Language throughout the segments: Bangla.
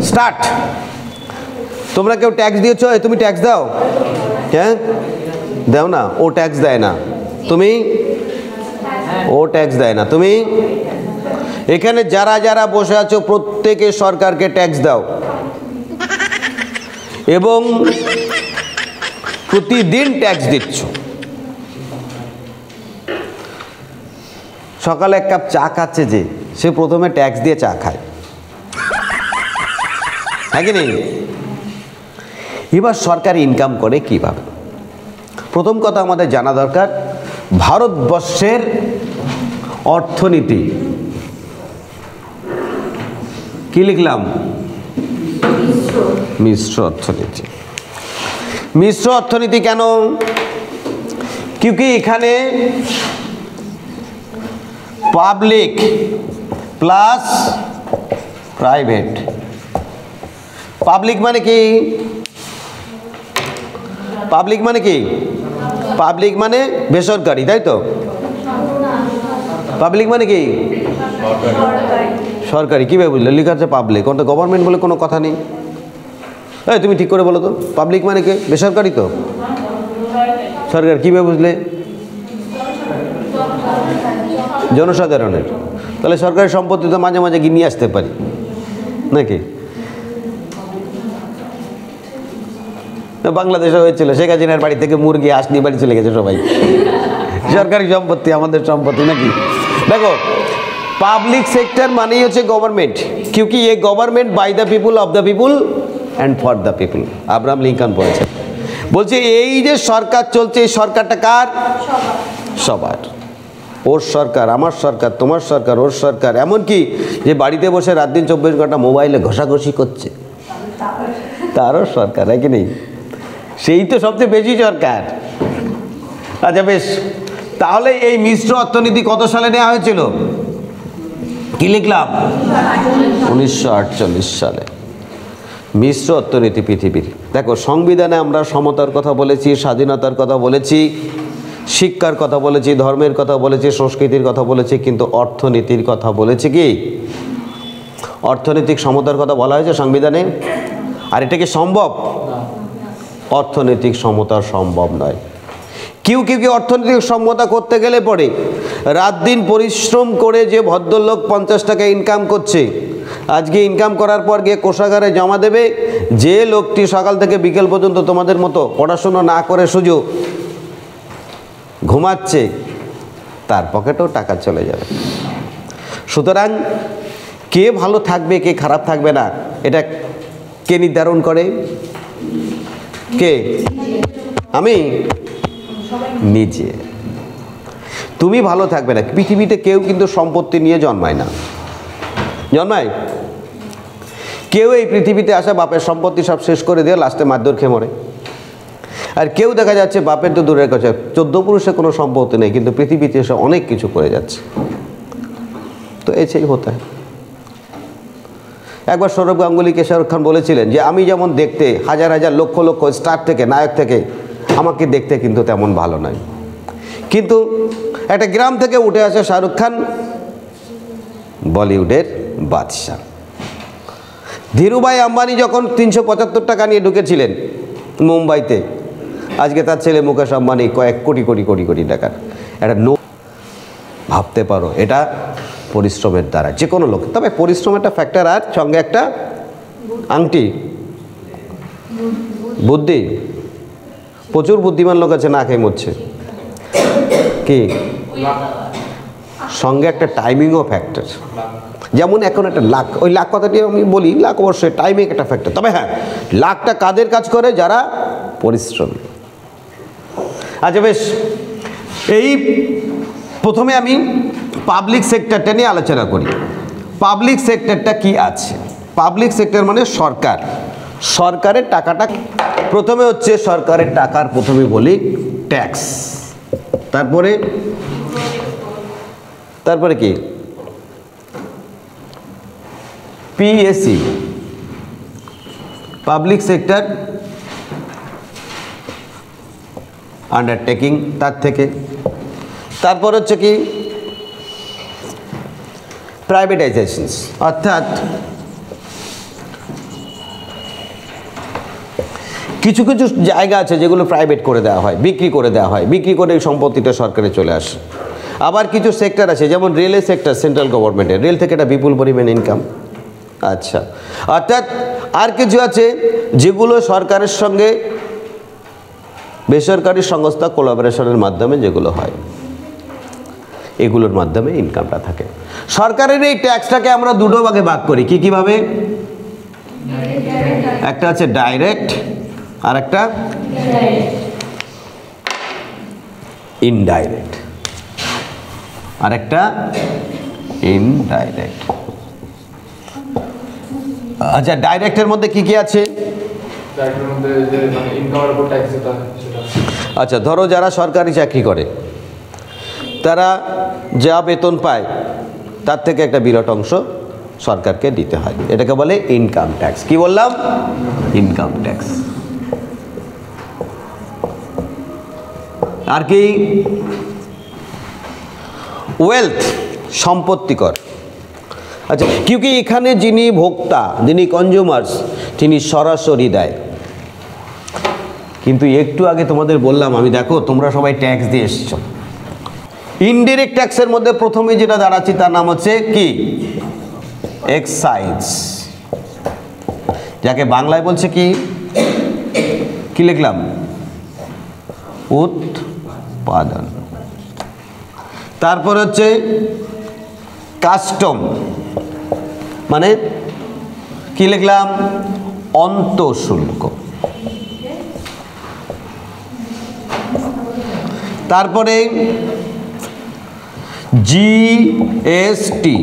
স্টার্ট। তোমরা কেউ ট্যাক্স দিয়েছো? তুমি ট্যাক্স দাও? হ্যাঁ, দাও না? ও ট্যাক্স দেয় না, তুমি? ও ট্যাক্স দেয় না, তুমি? এখানে যারা যারা বসে আছো প্রত্যেকে সরকারকে ট্যাক্স দাও এবং প্রতিদিন ট্যাক্স দিচ্ছ। সকালে এক কাপ চা খাচ্ছে যে, সে প্রথমে ট্যাক্স দিয়ে চা খায়, হ্যাঁ কি নেই? এবার সরকার ইনকাম করে কিভাবে? প্রথম কথা আমাদের জানা দরকার, ভারতবর্ষের অর্থনীতি কি লিখলাম? মিশ্র অর্থনীতি। মিশ্র অর্থনীতি কেন? क्योंकि এখানে পাবলিক প্লাস প্রাইভেট। পাবলিক মানে কি? পাবলিক মানে কি? পাবলিক মানে বেসরকারি, তাই তো? পাবলিক মানে কি? সরকারি। কীভাবে বুঝলে? লেখা আছে পাবলিক, ওটা গভর্নমেন্ট বলে কোনো কথা নেই। এই তুমি ঠিক করে বলো তো, পাবলিক মানে কি? বেসরকারি তো? সরকার। কীভাবে বুঝলে? জনসাধারণের। তাহলে সরকারি সম্পত্তি তো মাঝে মাঝে গিয়ে নিয়ে আসতে পারি নাকি? বাংলাদেশে হয়েছিল, শেখ হাসিনার বাড়ি থেকে মুরগি হাঁস নিয়ে বাড়ি চলে গেছে সবাই। সরকারি সম্পত্তি আমাদের সম্পত্তি নাকি? দেখো, পাবলিক সেক্টর মানেই হচ্ছে গভর্নমেন্ট, क्योंकि ये government by the people, of the people and for the people. Abraham Lincoln বলেছেন। বলছে এই যে সরকার চলছে, এই সরকারটা কার? সবার। ওর সরকার, আমার সরকার, তোমার সরকার, ওর সরকার। এমনকি যে বাড়িতে বসে রাত দিন 24 ঘন্টা মোবাইলে ঘষাঘষি করছে, তারও সরকার, হয় কি নেই? সেই তো সবচেয়ে বেশি সরকার। আচ্ছা বেশ, তাহলে এই মিশ্র অর্থনীতি কত সালে নেওয়া হয়েছিল? কি লিখলাম? 1948 সালে মিশ্র অর্থনীতি পৃথিবীর। দেখো, সংবিধানে আমরা সমতার কথা বলেছি, স্বাধীনতার কথা বলেছি, শিক্ষার কথা বলেছি, ধর্মের কথা বলেছি, সংস্কৃতির কথা বলেছি, কিন্তু অর্থনীতির কথা বলেছি কি? অর্থনৈতিক সমতার কথা বলা হয়েছে সংবিধানে। আর এটা কি সম্ভব? অর্থনৈতিক সমতা সম্ভব নয়। क्योंकि অর্থনৈতিক সমতা করতে গেলে পরে রাত দিন পরিশ্রম করে যে ভদ্রলোক 50 টাকা ইনকাম করছে, আজকে ইনকাম করার পর গিয়ে কোষাগারে জমা দেবে, যে লোকটি সকাল থেকে বিকেল পর্যন্ত তোমাদের মতো পড়াশোনা না করে শুধু ঘুমাচ্ছে, তার পকেটেও টাকা চলে যাবে। সুতরাং কে ভালো থাকবে, কে খারাপ থাকবে না, এটা কে নির্ধারণ করে? কে? আমি? নিজে। তুমি ভালো থাকবে না। পৃথিবীতে কেউ কিন্তু সম্পত্তি নিয়ে জন্মায় না, জন্মায়? কেউ এই পৃথিবীতে আসা বাপের সম্পত্তি সব শেষ করে দিয়ে লাস্টে মারধর খেয়ে মরে। আর কেউ দেখা যাচ্ছে বাপের তো দূরের কাছে 14 পুরুষের কোনো সম্পত্তি নেই, কিন্তু পৃথিবীতে এসে অনেক কিছু করে যাচ্ছে। তো এসেই হতে হয়। একবার সৌরভ গাঙ্গুলিকে শাহরুখ খান বলেছিলেন যে আমি যেমন দেখতে, হাজার হাজার লক্ষ লক্ষ স্টার থেকে, নায়ক থেকে, আমাকে দেখতে কিন্তু তেমন ভালো নয়। কিন্তু একটা গ্রাম থেকে উঠে আসে শাহরুখ খান, বলিউডের বাদশাহ। ধীরুভাই আম্বানি যখন 375 টাকা নিয়ে ঢুকেছিলেন মুম্বাইতে, আজকে তার ছেলে মুকেশ আম্বানি কয়েক কোটি কোটি কোটি কোটি টাকার একটা ভাবতে পারো। এটা পরিশ্রমের দ্বারা যে কোনো লোক, তবে পরিশ্রম একটা ফ্যাক্টর, আর সঙ্গে একটা আংটি, বুদ্ধি। প্রচুর বুদ্ধিমান লোক আছে না খেয়ে মরছে, কি? সঙ্গে একটা টাইমিংও ফ্যাক্টর। যেমন এখন একটা লাক, ওই লাক কথাটি আমি বলি, লাক অবশ্যই টাইমিং একটা ফ্যাক্টর। তবে হ্যাঁ, লাকটা কাদের কাজ করে? যারা পরিশ্রমী। আচ্ছা বেশ, এই প্রথমে আমি পাবলিক সেক্টরটা নিয়ে আলোচনা করি। পাবলিক সেক্টরটা কি আছে? পাবলিক সেক্টর মানে সরকার, সরকারের টাকাটা। প্রথমে হচ্ছে সরকারের টাকার, প্রথমে বলি ট্যাক্স, তারপরে কি? পিএসি, পাবলিক সেক্টর আন্ডারটেকিং, তার থেকে। তারপর হচ্ছে কি? প্রাইভেটাইজেশনস, অর্থাৎ কিছু কিছু জায়গা আছে যেগুলো প্রাইভেট করে দেওয়া হয়, বিক্রি করে দেওয়া হয়, বিক্রি করে এই সম্পত্তিটা সরকারে চলে আসে। আবার কিছু সেক্টর আছে যেমন রেলের সেক্টর, সেন্ট্রাল গভর্নমেন্টের, রেল থেকে একটা বিপুল পরিমাণ ইনকাম। আচ্ছা, অর্থাৎ আর কিছু আছে যেগুলো সরকারের সঙ্গে বেসরকারি সংস্থা কোলাবোরেশনের মাধ্যমে যেগুলো হয়, এগুলোর মাধ্যমে ইনকামটা থাকে। সরকারের এই ট্যাক্সটাকে আমরা দুটো ভাগে ভাগ করি। কিভাবে? একটা আছে ডাইরেক্ট আর একটা ইনডাইরেক্ট, আর একটা ইনডাইরেক্ট। আচ্ছা, ডাইরেক্টের মধ্যে কি আছে? আচ্ছা, ধরো যারা সরকারি চাকরি করে তারা যা বেতন পায় তার থেকে একটা বিরাট অংশ সরকারকে দিতে হয়, এটাকে বলে ইনকাম ট্যাক্স। কি বললাম? Income tax. আর কি? ওয়েলথ, সম্পত্তি কর। আচ্ছা, কিউকি এখানে যিনি ভোক্তা, যিনি কনজিউমার্স, তিনি সরাসরি দেয়। কিন্তু একটু আগে তোমাদের বললাম আমি, দেখো তোমরা সবাই ট্যাক্স দিয়ে এসছো। ইনডিরেক্ট ট্যাক্সের মধ্যে প্রথমে যেটা দাঁড়াচ্ছি তার নাম হচ্ছে কি? এক্সাইজ, যাকে বাংলায় বলছে কি? কি লিখলাম? উৎপাদন। তারপর হচ্ছে কাস্টম, মানে কি লিখলাম? অন্তঃশুল্ক। তারপরে জিএসটি।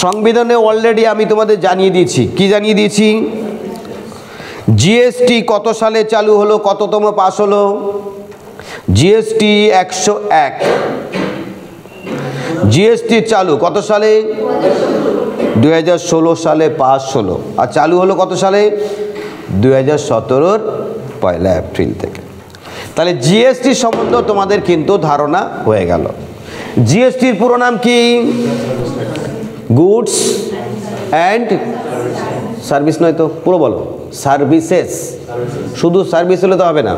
সংবিধানে অলরেডি আমি তোমাদের জানিয়ে দিয়েছি। কি জানিয়ে দিয়েছি? জিএসটি কত সালে চালু হলো, কততম পাস হলো? জিএসটি 101। জিএসটি চালু কত সালে? 2016 সালে পাস হলো। আর চালু হলো কত সালে? 2017 পয়লা এপ্রিল থেকে। তাহলে জিএসটি সম্বন্ধে তোমাদের কিন্তু ধারণা হয়ে গেল। জিএসটির পুরো নাম কি? Goods and service. নয় তো, পুরো বলো। সার্ভিসেস। শুধু সার্ভিস হলে তো হবে না।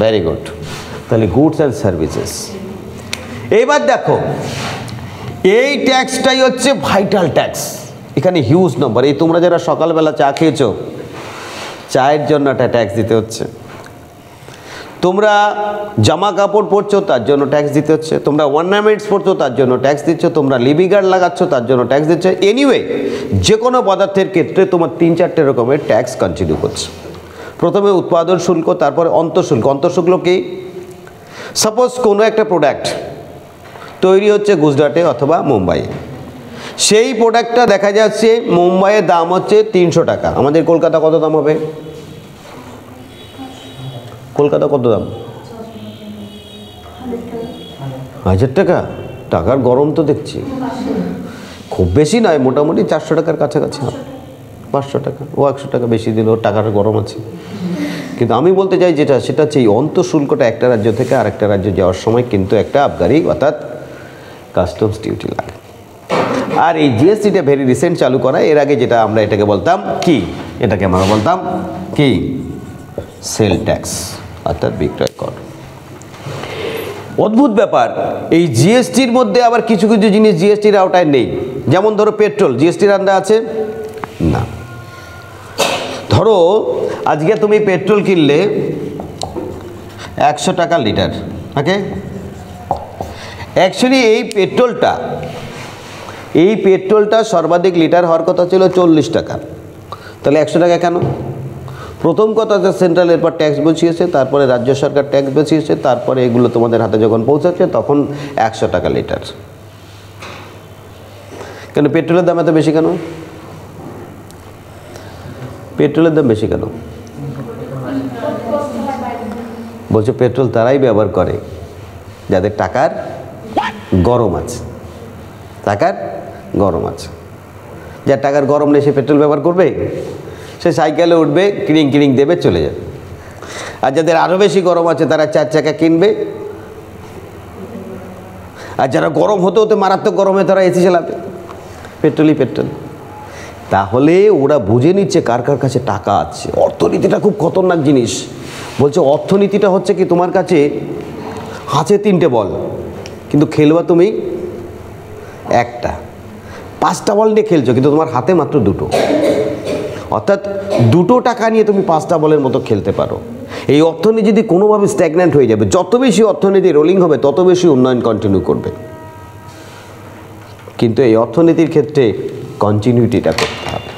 Very good. তাহলে গুডস অ্যান্ড সার্ভিসেস। এইবার দেখো, এই ট্যাক্সটাই হচ্ছে ভাইটাল ট্যাক্স। এখানে হিউজ নম্বর। এই তোমরা যারা সকালবেলা চা খেয়েছো, চায়ের জন্য একটা ট্যাক্স দিতে হচ্ছে। তোমরা জামা কাপড় পরছো তার জন্য ট্যাক্স দিতে হচ্ছে। তোমরা অর্নামেন্টস পরছো তার জন্য ট্যাক্স দিচ্ছ। তোমরা লিভি গার্ড লাগাচ্ছ তার জন্য ট্যাক্স দিচ্ছ। এনিওয়ে, যে কোনো পদার্থের ক্ষেত্রে তোমার 3-4টে রকমের ট্যাক্স কন্টিনিউ করছে। প্রথমে উৎপাদন শুল্ক, তারপরে অন্তঃশুল্ক। অন্তঃশুল্ক কি? সাপোজ কোনো একটা প্রোডাক্ট তৈরি হচ্ছে গুজরাটে অথবা মুম্বাইয়ে, সেই প্রোডাক্টটা দেখা যাচ্ছে মুম্বাইয়ের দাম হচ্ছে 300 টাকা। আমাদের কলকাতা কত দাম হবে? কলকাতা কত দাম? 1000 টাকা। টাকার গরম তো দেখছি। খুব বেশি নয়, মোটামুটি 400 টাকার কাছাকাছি হবে। 500 টাকা, ও 100 টাকা বেশি দিল, টাকার গরম আছে। কিন্তু আমি বলতে চাই যেটা, সেটা হচ্ছে এই অন্তঃশুল্কটা একটা রাজ্য থেকে আরেকটা রাজ্যে যাওয়ার সময় কিন্তু একটা আবগারি অর্থাৎ কাস্টমস ডিউটি লাগে। আর এই জিএসটিটা ভেরি রিসেন্ট চালু করা। এর আগে যেটা আমরা এটাকে বলতাম কি? এটাকে আমরা বলতাম কি? সেল ট্যাক্স, অর্থাৎ বিক্রয় কর। অদ্ভুত ব্যাপার, এই জিএসটির মধ্যে আবার কিছু কিছু জিনিস জিএসটির আওতায় নেই। যেমন ধরো পেট্রোল, জিএসটির আন্ডারে আছে না। ধরো আজকে তুমি পেট্রোল কিনলে 100 টাকা লিটার, ওকে? অ্যাকচুয়ালি এই পেট্রোলটা সর্বাধিক লিটার হওয়ার কথা ছিল 40 টাকা। তাহলে 100 টাকা কেন? প্রথম কথা যে সেন্ট্রাল এরপর ট্যাক্স বসিয়েছে, তারপরে রাজ্য সরকার ট্যাক্স বসিয়েছে, তারপরে এগুলো তোমাদের হাতে যখন পৌঁছাচ্ছে তখন 100 টাকা লিটার। কেন পেট্রোলের দাম এত বেশি কেন? পেট্রোলের দাম বেশি কেন? বলছে পেট্রোল তারাই ব্যবহার করে যাদের টাকার গরম আছে। টাকার গরম আছে। যার টাকার গরম নেই সে পেট্রোল ব্যবহার করবে? সে সাইকেলে উঠবে, কিরিং কিরিং দেবে, চলে যাবে। আর যাদের আরও বেশি গরম আছে তারা 4 চাকা কিনবে। আর যারা গরম হতে হতে মারাত্মক গরমে তারা এসি চালাবে। পেট্রোলই পেট্রোল। তাহলে ওরা বুঝে নিচ্ছে কার কার কাছে টাকা আছে। অর্থনীতিটা খুব খতরনাক জিনিস। বলছে অর্থনীতিটা হচ্ছে কি, তোমার কাছে আছে 3টে বল, কিন্তু খেলবা তুমি একটা। 5টা বল নিয়ে খেলছো, কিন্তু তোমার হাতে মাত্র 2টো। অর্থাৎ 2টো টাকা নিয়ে তুমি 5টা বলের মতো খেলতে পারো। এই অর্থনীতি যদি কোনোভাবে স্ট্যাগন্যান্ট হয়ে যাবে, যত বেশি অর্থনীতি রোলিং হবে তত বেশি উন্নয়ন কন্টিনিউ করবে। কিন্তু এই অর্থনীতির ক্ষেত্রে কন্টিনিউটিটা করতে হবে।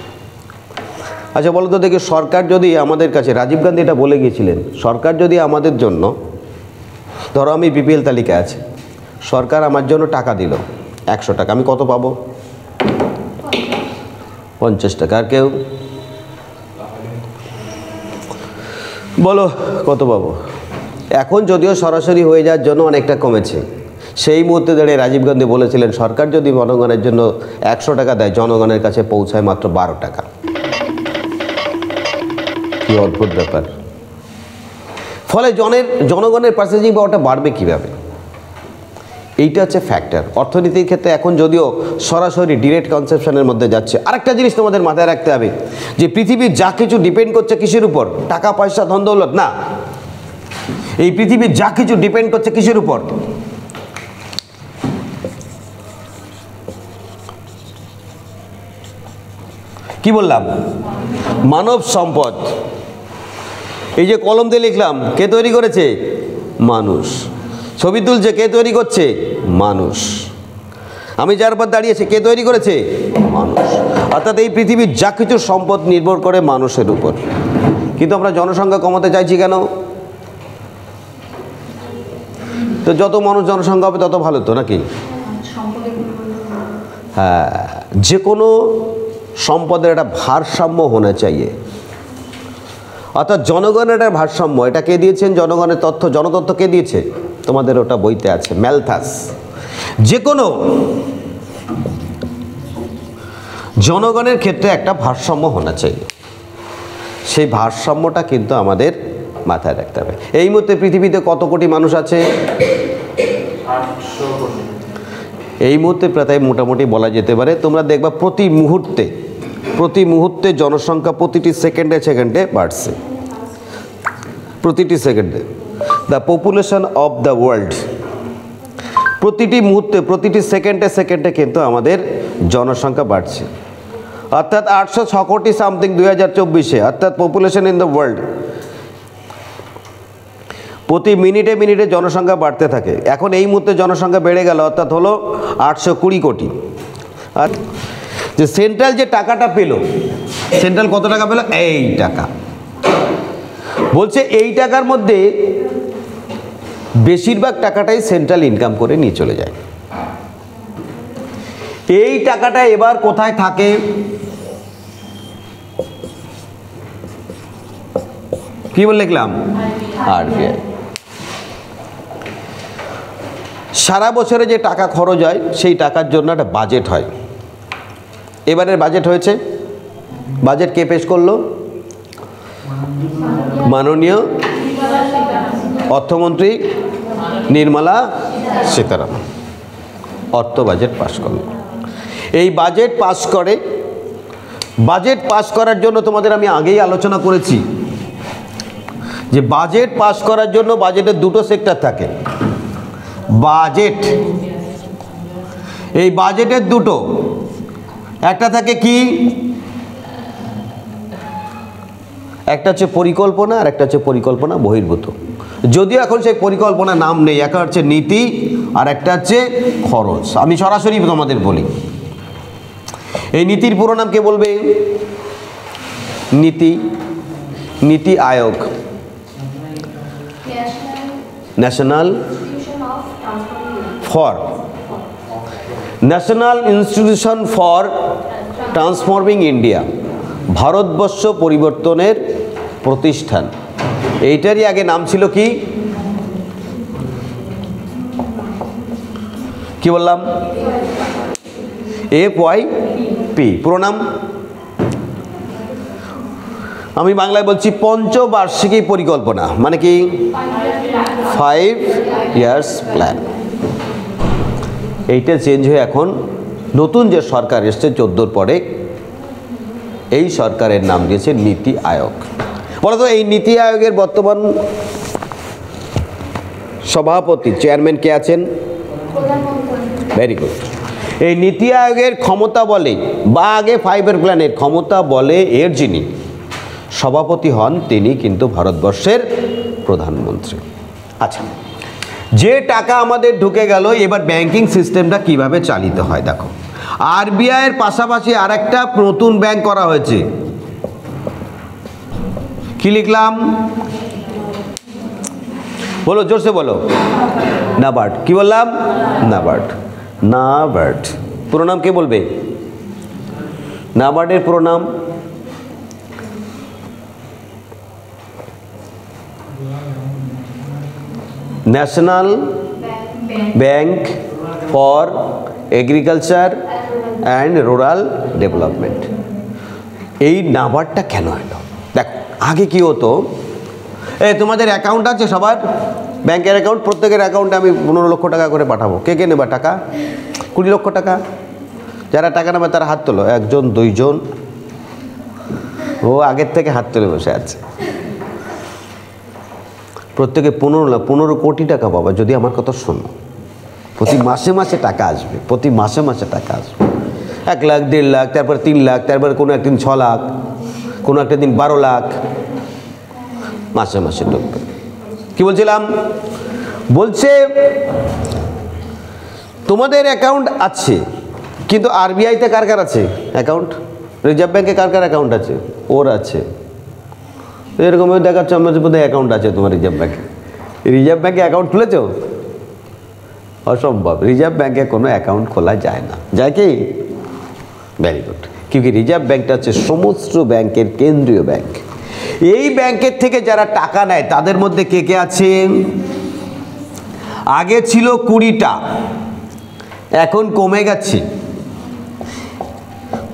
আচ্ছা বলো তো দেখি, সরকার যদি আমাদের কাছে, রাজীব গান্ধী এটা বলে গিয়েছিলেন, সরকার যদি আমাদের জন্য, ধরো আমি বিপিএল তালিকায় আছি, সরকার আমার জন্য টাকা দিল 100 টাকা, আমি কত পাবো? 50 টাকা। আর কেউ বলো কত পাবো? এখন যদিও সরাসরি হয়ে যাওয়ার জন্য অনেকটা কমেছে, সেই মুহূর্তে দাঁড়িয়ে রাজীব গান্ধী বলেছিলেন সরকার যদি জনগণের জন্য 100 টাকা দেয়, জনগণের কাছে পৌঁছায় মাত্র 12 টাকা। কি অদ্ভুত ব্যাপার। ফলে জনগণের পার্সেন্টেজ পাওয়াটা বাড়বে কীভাবে? এইটা হচ্ছে ফ্যাক্টর। অর্থনীতির ক্ষেত্রে এখন যদিও সরাসরি ডিরেক্ট কনসেপশনের মধ্যে যাচ্ছে, আরেকটা জিনিস তোমাদের মাথায় রাখতে হবে যে পৃথিবীর যা কিছু ডিপেন্ড করছে কিসের উপর? টাকা পয়সা ধন দৌলত না। এই পৃথিবীর যা কিছু ডিপেন্ড করছে কিসের উপর? কি বললাম? মানব সম্পদ। এই যে কলম দিয়ে লিখলাম, কে তৈরি করেছে? মানুষ। ছবি তুলছে, কে তৈরি করছে? মানুষ। আমি যার উপর দাঁড়িয়েছি, কে তৈরি করেছে? মানুষ। অর্থাৎ এই পৃথিবীর যা কিছু সম্পদ নির্ভর করে মানুষের উপর। কিন্তু আমরা জনসংখ্যা কমাতে চাইছি কেন? তো যত মানুষ জনসংখ্যা হবে তত ভালো তো, নাকি? হ্যাঁ, যে কোনো সম্পদের একটা ভারসাম্য হোনা চাইয়ে। অর্থাৎ জনগণের একটা ভারসাম্য, এটা কে দিয়েছেন? জনগণের তথ্য, জনতথ্য কে দিয়েছে? তোমাদের ওটা বইতে আছে, ম্যালথাস। যে কোনো জনগণের ক্ষেত্রে একটা ভারসাম্য হোনা চাই। সেই ভারসাম্যটা কিন্তু আমাদের মাথায় রাখতে হবে। এই মুহূর্তে পৃথিবীতে কত কোটি মানুষ আছে? 800 কোটি। এই মুহূর্তে প্রায় মোটামুটি বলা যেতে পারে। তোমরা দেখবা প্রতি মুহূর্তে জনসংখ্যা প্রতিটি সেকেন্ডে বাড়ছে। প্রতিটি সেকেন্ডে the population of the world, প্রতিটি মুহূর্তে প্রতিটি সেকেন্ডে কিন্তু আমাদের জনসংখ্যা বাড়ছে। অর্থাৎ 806 কোটি সামথিং 2024-এ, অর্থাৎ পপুলেশন ইন দ্য ওয়ার্ল্ড। প্রতি মিনিটে জনসংখ্যা বাড়তে থাকে। এখন এই মুহূর্তে জনসংখ্যা বেড়ে গেল, অর্থাৎ হলো 820 কোটি। আর যে সেন্ট্রাল যে টাকাটা পেল, সেন্ট্রাল কত টাকা পেল? এই টাকা। বলছে এই টাকার মধ্যে বেশিরভাগ টাকাটাই সেন্ট্রাল ইনকাম করে নিয়ে চলে যায়। এই টাকাটা এবার কোথায় থাকে? কি বলে লিখলাম? আরবিআই। সারা বছরে যে টাকা খরচ হয় সেই টাকার জন্য একটা বাজেট হয়। এবারের বাজেট হয়েছে। বাজেট কে পেশ করলো? মাননীয় অর্থমন্ত্রী নির্মলা সীতারামন অর্থ বাজেট পাশ করলো। এই বাজেট পাশ করার জন্য তোমাদের আমি আগেই আলোচনা করেছি যে বাজেট পাশ করার জন্য বাজেটের 2টো সেক্টর থাকে। বাজেট, এই বাজেটের 2টো, একটা থাকে কি? একটা হচ্ছে পরিকল্পনা আর একটা হচ্ছে পরিকল্পনা বহির্ভূত। যদিও এখন সেই পরিকল্পনা নাম নেই, একটা হচ্ছে নীতি আর একটা হচ্ছে খরচ। আমি সরাসরি তোমাদের বলি, এই নীতির পুরো নাম কে বলবে? NITI Aayog, national institution for transforming India, ভারতবর্ষ পরিবর্তনের প্রতিষ্ঠান। এইটারই আগে নাম ছিল কি বললাম? FYP পুরো নাম। আমি বাংলায় বলছি পঞ্চবার্ষিকী পরিকল্পনা, মানে কি? 5 ইয়ার্স প্ল্যান। এইটা চেঞ্জ হয়ে এখন নতুন যে সরকার এসছে 14-র পরে, এই সরকারের নাম দিয়েছে নীতি আয়োগ। বলতো এই নীতি আয়োগের বর্তমান সভাপতি চেয়ারম্যান কে আছেন? Very good. এই নীতি আয়োগের ক্ষমতা বলে বা আগে 5 প্ল্যানের ক্ষমতা বলে এর যিনি সভাপতি হন তিনি কিন্তু ভারতবর্ষের প্রধানমন্ত্রী। আচ্ছা, যে টাকা আমাদের ঢুকে গেল, এবার ব্যাংকিং সিস্টেমটা কিভাবে চালিত হয় দেখো। আরবিআইয়ের পাশাপাশি আরেকটা নতুন ব্যাংক করা হয়েছে, কি লিখলাম বলো, জোরসে বলো। নাবার্ড। কি বললাম? নাবার্ড। নাবার্ড পুরো নাম কে বলবে? নাবার্ডের পুরো নাম national bank for agriculture and rural development. এই নাবার্ডটা কেন এলো দেখো। আগে কি হতো, তোমাদের অ্যাকাউন্ট আছে সবার, ব্যাংকের অ্যাকাউন্ট, প্রত্যেকের অ্যাকাউন্টে আমি 15 লক্ষ টাকা করে পাঠাবো। কে কে নেবা টাকা? 20 লক্ষ টাকা। যারা টাকা নেবে তারা হাত তোলো, 1 জন 2 জন। ও আগের থেকে হাত তুলে বসে আছে। প্রত্যেকে 15 কোটি টাকা পাবা যদি আমার কথা শোনো। প্রতি মাসে মাসে টাকা আসবে, প্রতি মাসে মাসে টাকা আসবে। 1 লাখ, 1.5 লাখ, তারপরে 3 লাখ, তারপরে কোনো একদিন 6 লাখ, কোনো একটা দিন 12 লাখ মাসে মাসে ঢুকবে। কি বলছিলাম? বলছে তোমাদের অ্যাকাউন্ট আছে, কিন্তু আরবিআইতে কার কার আছে অ্যাকাউন্ট? রিজার্ভ ব্যাংকে কার কার অ্যাকাউন্ট আছে? ওর আছে। এরকম দেখাচ্ছে আমার বোধহয় অ্যাকাউন্ট আছে তোমার রিজার্ভ ব্যাংকে। রিজার্ভ ব্যাংকে অ্যাকাউন্ট খুলেছো? অসম্ভব, রিজার্ভ ব্যাংকে কোনো অ্যাকাউন্ট খোলা যায় না। যায় কি? Very good. কিন্তু রিজার্ভ ব্যাংকটা হচ্ছে সমস্ত ব্যাংকের কেন্দ্রীয় ব্যাংক। এই ব্যাংকের থেকে যারা টাকা নেয় তাদের মধ্যে কে কে আছে? আগে ছিল 20টা, এখন কমে গেছে।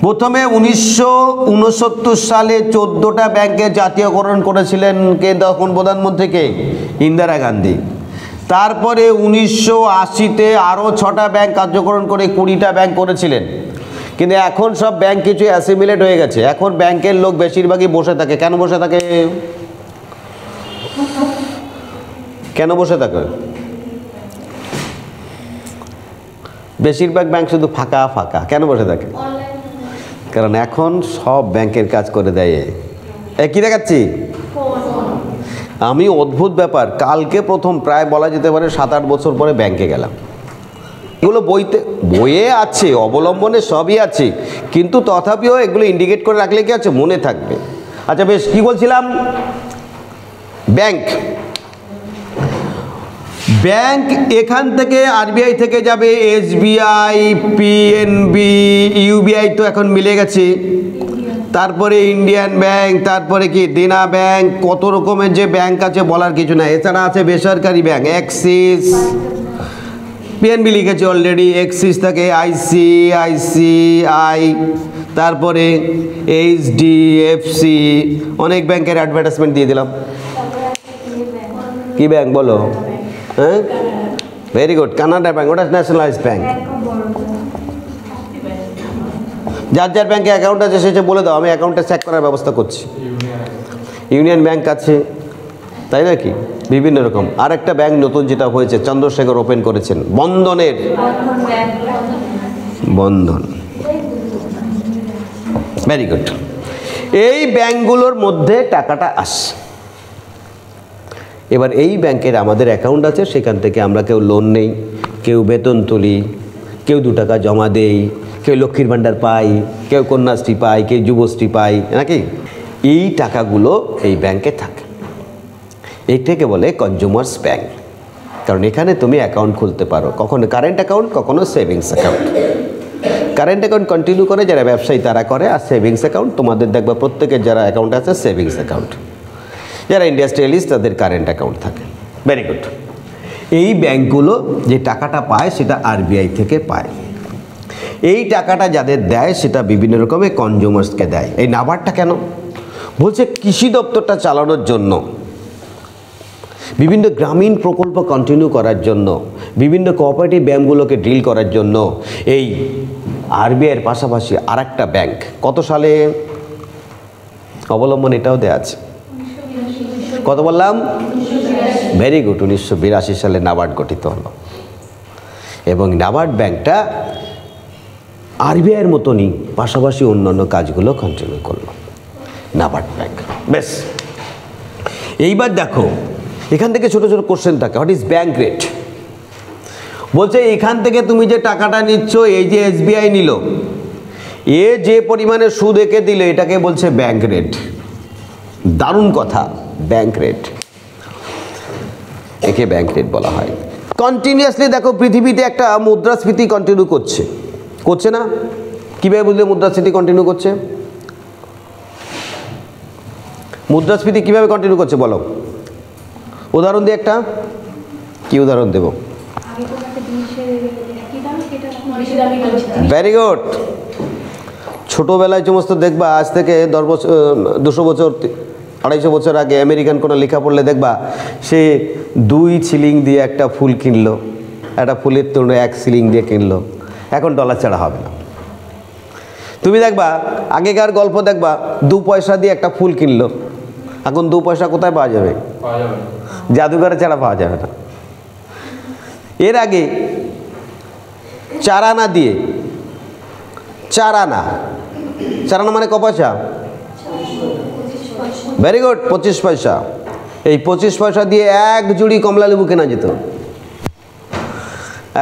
প্রথমে 1969 সালে 14টা ব্যাংকের জাতীয়করণ করেছিলেন কে? তখন প্রধানমন্ত্রী কে? ইন্দিরা গান্ধী। তারপরে 1980-তে আরও 6টা ব্যাংক কার্যকরণ করে 20টা ব্যাংক করেছিলেন। কিন্তু এখন সব ব্যাংক কিছু অ্যাসিমিলেট হয়ে গেছে। এখন ব্যাংকের লোক বেশিরভাগই বসে থাকে। কেন বসে থাকে? কেন বসে থাকে? বেশিরভাগ ব্যাংক শুধু ফাঁকা ফাঁকা। কেন বসে থাকে? কারণ এখন সব ব্যাংকের কাজ করে দেয়। কি দেখাচ্ছি আমি? অদ্ভুত ব্যাপার। কালকে প্রথম প্রায় বলা যেতে পারে 7-8 বছর পরে ব্যাংকে গেলাম। এগুলো বইয়ে আছে, অবলম্বনে সবই আছে, কিন্তু তথাপিও এগুলো ইন্ডিকেট করে রাখলে কি আছে, মনে থাকবে। আচ্ছা বেশ, কি বলছিলাম? ব্যাংক ব্যাংক এখান থেকে আরবিআই থেকে যাবে এসবিআই, পিএনবি, ইউবিআই তো এখন মিলে গেছে, তারপরে ইন্ডিয়ান ব্যাংক, তারপরে কি দেনা ব্যাংক, কত রকমের যে ব্যাংক আছে বলার কিছু না। এছাড়া আছে বেসরকারি ব্যাংক, অ্যাক্সিস, পিএনবি লিখেছে অলরেডি, অ্যাক্সিস থাকে আইসিআইসিআই, তারপরে এইচডিএফসি, অনেক ব্যাংকের অ্যাডভার্টাইজমেন্ট দিয়ে দিলাম। কি ব্যাংক বলো? হ্যাঁ, ভেরি গুড, কানাডা ব্যাংক, ওটা ন্যাশনালাইজড ব্যাংক। যার যার ব্যাংকে অ্যাকাউন্ট আছে সেটা বলে দাও, আমি অ্যাকাউন্টটা চেক করার ব্যবস্থা করছি। ইউনিয়ন ব্যাংক আছে, তাই নাকি? বিভিন্ন রকম। আর একটা ব্যাংক নতুন যেটা হয়েছে, চন্দ্রশেখর ওপেন করেছেন, বন্ধনের, বন্ধন। Very good. এই ব্যাংকগুলোর মধ্যে টাকাটা আসে। এবার এই ব্যাংকের আমাদের অ্যাকাউন্ট আছে, সেখান থেকে আমরা কেউ লোন নেই, কেউ বেতন তুলি, কেউ 2 টাকা জমা দেই, কেউ লক্ষ্মীর ভাণ্ডার পাই, কেউ কন্যাশ্রী পাই, কেউ যুবশ্রী পাই, নাকি? এই টাকাগুলো এই ব্যাংকে থাকে। এইটাকে বলে কনজিউমার্স ব্যাংক। কারণ এখানে তুমি অ্যাকাউন্ট খুলতে পারো, কখনো কারেন্ট অ্যাকাউন্ট, কখনো savings account. Current account continue করে যারা ব্যবসায়ী তারা করে, আর সেভিংস অ্যাকাউন্ট তোমাদের দেখবা প্রত্যেকের যারা অ্যাকাউন্ট আছে সেভিংস অ্যাকাউন্ট। যারা ইন্ডাস্ট্রিয়ালিস্ট তাদের কারেন্ট অ্যাকাউন্ট থাকে। Very good. এই ব্যাংকগুলো যে টাকাটা পায় সেটা আরবিআই থেকে পায়। এই টাকাটা যাদের দেয় সেটা বিভিন্ন রকমের কনজিউমার্সকে দেয়। এই নাবার্ডটা কেন বলছে? কৃষি দপ্তরটা চালানোর জন্য, বিভিন্ন গ্রামীণ প্রকল্প কন্টিনিউ করার জন্য, বিভিন্ন কোঅপারেটিভ ব্যাংকগুলোকে ডিল করার জন্য এই আরবিআইয়ের পাশাপাশি আরেকটা ব্যাংক কত সালে অবলম্বন এটাও দেওয়া আছে। কত বললাম? ভেরি গুড, 1982 সালে নাবার্ড গঠিত হলো এবং নাবার্ড ব্যাংকটা আরবিআইয়ের মতনই পাশাপাশি অন্যান্য কাজগুলো কন্টিনিউ করলো নাবার্ড ব্যাংক। বেশ, এইবার দেখো এখান থেকে ছোট ছোট কোশ্চেন থাকে। What is bank rate? বলছে এখান থেকে তুমি যে টাকাটা নিচ্ছ, এই যে এসবিআই নিল, এ যে পরিমাণে সুদ একে দিল এটাকে বলছে ব্যাংক রেট। দারুণ কথা, ব্যাংক রেট, একে ব্যাংক রেট বলা হয়। কন্টিনিউয়াসলি দেখো পৃথিবীতে একটা মুদ্রাস্ফীতি কন্টিনিউ করছে, করছে না? কীভাবে বুঝলে মুদ্রাস্ফীতি কন্টিনিউ করছে? মুদ্রাস্ফীতি কীভাবে কন্টিনিউ করছে বলো, উদাহরণ দিয়ে একটা। কি উদাহরণ দেব? Very good. ছোটোবেলায় সমস্ত দেখবা, আজ থেকে 10 বছর 200 বছর 250 বছর আগে আমেরিকান কোনো লেখা পড়লে দেখবা সে 2 শিলিং দিয়ে একটা ফুল কিনলো, একটা ফুলের তুলনায় 1 শিলিং দিয়ে কিনলো। এখন ডলার ছাড়া হবে না। তুমি দেখবা আগেকার গল্প দেখবা 2 পয়সা দিয়ে একটা ফুল কিনলো, এখন 2 পয়সা কোথায় পাওয়া যাবে? জাদুঘরে ছাড়া পাওয়া যাবে না। এর আগে 4 আনা দিয়ে, 4 আনা, 4 আনা মানে ক পয়সা? ভেরি গুড, 25 পয়সা। এই 25 পয়সা দিয়ে 1 জুড়ি কমলা লেবু কেনা যেত।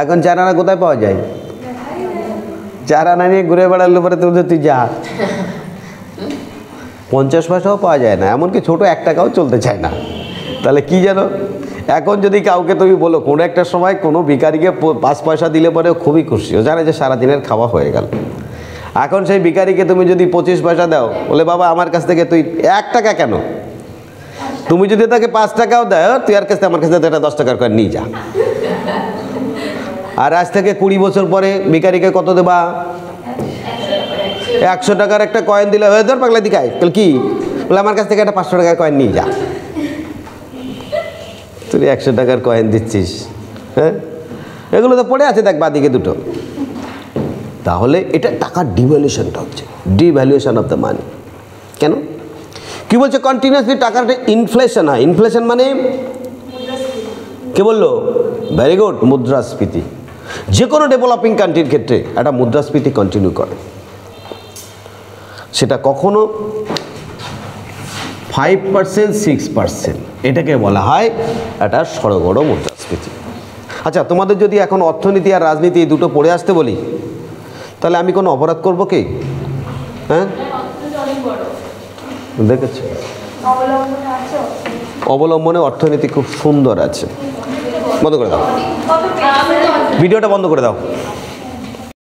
এখন 4 আনা কোথায় পাওয়া যায়? 4 আনা নিয়ে ঘুরে বেড়ালে পরে তুই যা, 50 পয়সাও পাওয়া যায় না, এমনকি ছোট 1 টাকাও চলতে চায় না। তাহলে কি জানো, এখন যদি কাউকে তুমি বলো কোনো একটা সময় কোনো ভিখারিকে 5 পয়সা দিলে পরে খুবই খুশি, ও জানে যে সারাদিনের খাওয়া হয়ে গেল। এখন সেই ভিখারিকে তুমি যদি 25 পয়সা দাও, বলে বাবা আমার কাছ থেকে তুই 1 টাকা কেন, তুমি যদি তাকে 5 টাকাও দাও, তুই আর কাছে আমার কাছে এটা 10 টাকার কয়েন নিয়ে যা। আর আজ থেকে 20 বছর পরে ভিখারিকে কত দেবা? 100 টাকার একটা কয়েন দিলে হয়ে ধর পাগলা দিকায়, তাহলে কি বলে আমার কাছ থেকে একটা 500 টাকার কয়েন নিয়ে যা। তুই 100 টাকার কয়েন দিচ্ছিস, হ্যাঁ? এগুলো তো পড়ে আছে দেখ বাদিকে দুটো। তাহলে এটা টাকার ডিভ্যালুয়েশনটা হচ্ছে, ডিভ্যালুয়েশন অফ দ্য মানি। কেন? কি বলছে? কন্টিনিউয়াসলি টাকার ইনফ্লেশন হয়। ইনফ্লেশন মানে কে বললো? ভেরি গুড, মুদ্রাস্ফীতি। যে কোনো ডেভেলপিং কান্ট্রির ক্ষেত্রে একটা মুদ্রাস্ফীতি কন্টিনিউ করে। সেটা কখনো 5%, 6%, এটাকে বলা হয় একটা সড়গড় মুদ্রাস্ফীতি। আচ্ছা, তোমাদের যদি এখন অর্থনীতি আর রাজনীতি এই দুটো পড়ে আসতে বলি, তাহলে আমি কোনো অপরাধ করবো কি? হ্যাঁ, দেখেছি অবলম্বনে অর্থনীতি খুব সুন্দর আছে। বন্ধ করে দাও, ভিডিওটা বন্ধ করে দাও।